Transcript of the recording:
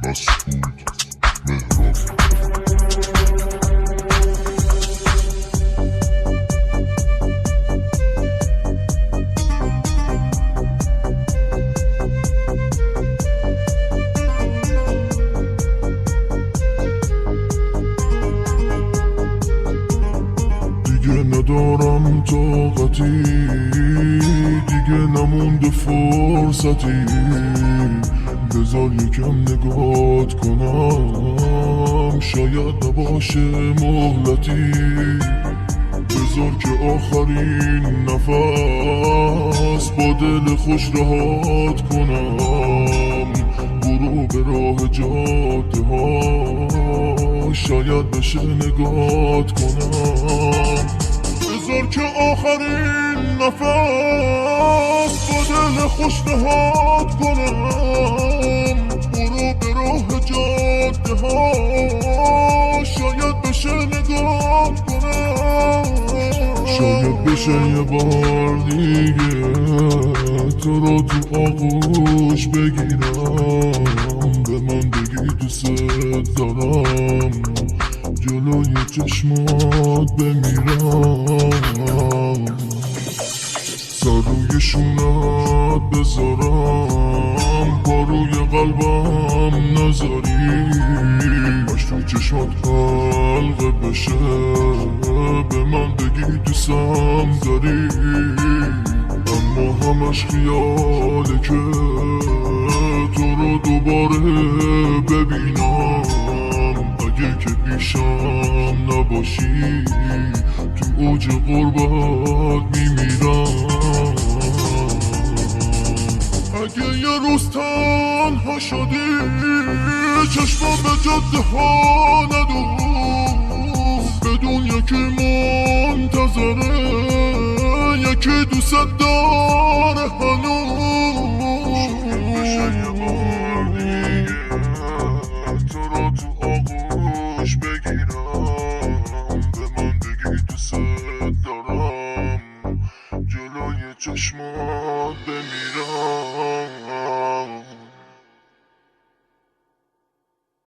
مسعود مهران. دیگه ندارم طاقتی، دیگه نمونده فرصتی، بذار یکم نگات کنم، شاید نباشه مهلتی، بذار که آخرین نفس با دل خوش رهات کنم، برو به راه جاده ها، شاید بشه نگات کنم، بذار که آخرین نفس با دل خوش رهات کنم، برو به راه جاده ها، شاید بشه نگات کنم، شاید بشه یه بار دیگه تو رو تو آغوش بگیرم، به من بگی دوست دارم، جلوی چشمات بمیرم، سر روی شونت بذارم، پا روی قلبم نذاری، باش تو چشمات حلقه بشه، به من بگی دوستم داری، اما همش خیاله که تو رو دوباره ببینم، اگه که پیشم نباشی تو اوج غربت میمیرم، اگه یه روز تنها شدی چشمم به جاده ها ندوز، بدون یکی منتظره، یکی دوست داره هنوز، بشه یه بار دیگه تو رو تو آغوش بگیرم، به من بگی دوست دارم، جلوی چشمات